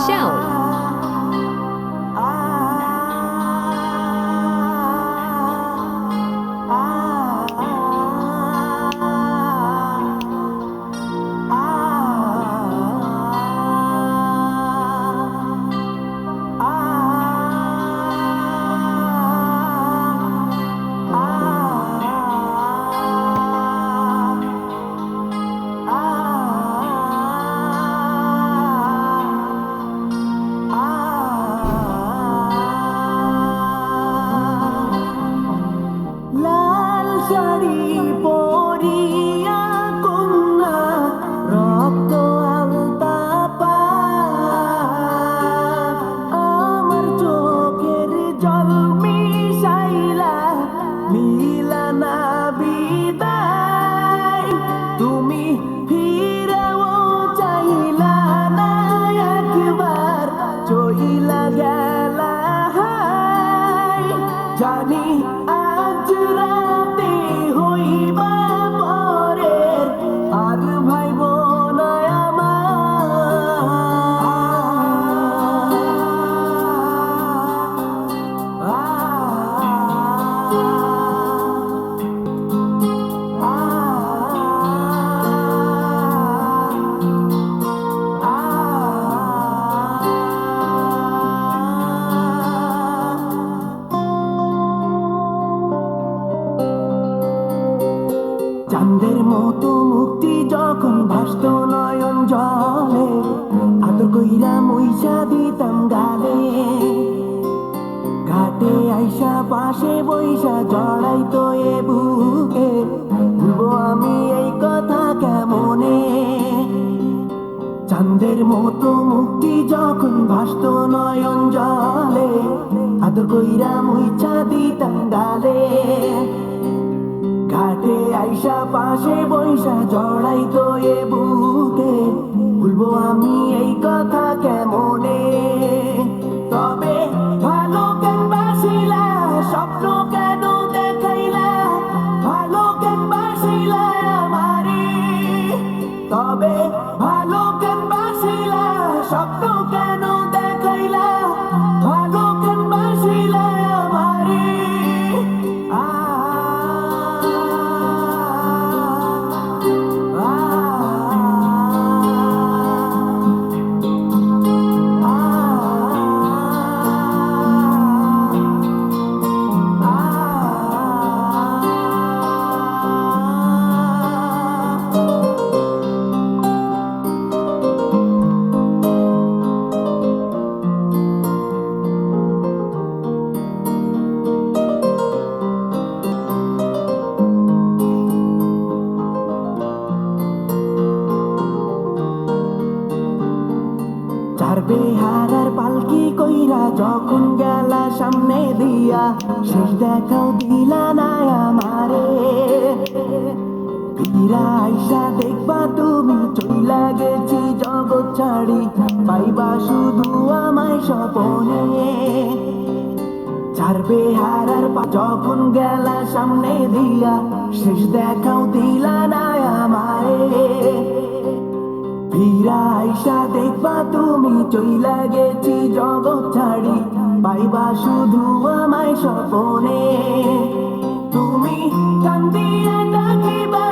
Sound. লাল শাড়ি পরিয়া কন্যা রক্ত আলতা পা আমার চোখের জল মিশাইলা মিলানা বিদায় তুমি ফিরেও চাইলা না একবার চইলা গেলা জানি আজ রাতে হইবা পরের আর ভাইব না চাঁদের মতো মুক্তি যখন ভাসত নয়ন জলে আদর কইরা মইসা দিতাম গালে ঘাটে আইসা পাশে বইসা জড়াইতো এ বুকে ভুলবো আমি এই কথা কেমনে চাঁদের মতো মুক্তি যখন ভাসত নয়ন জলে আদর কইরা মইসা দিতাম গালে ঘাটে আইসা পাশে বইসা জড়াইতো এ বুকে ভুলবো আমি এই কথা কেমনে তবে ভালো কেন বাসিলা স্বপ্ন কেন দেখাইলা ভালো কেন বাসিলা আমারে তবে ভালো কেন বাসিলা স্বপ্ন কেন দেখাইলা ভালো কেন বাসিলা আমারে চার বেহারার পালকি কইরা যখন গেলা সামনে দিয়া শেষ দেখাও দিলা না আমারে ফিরা আইসা দেখবা তুমি চইলা গেছি জগৎ ছাড়ি পাইবা শুধু আমায় স্বপনে চার বেহারার যখন গেলা সামনে দিয়া শেষ দেখাও দিলা না আমারে ফিরা আইসা দেখবা তুমি চইলা গেছি জগৎ ছাড়ি পাইবা শুধু আমায় স্বপনে তুমি কান দিয়া ডাকিবা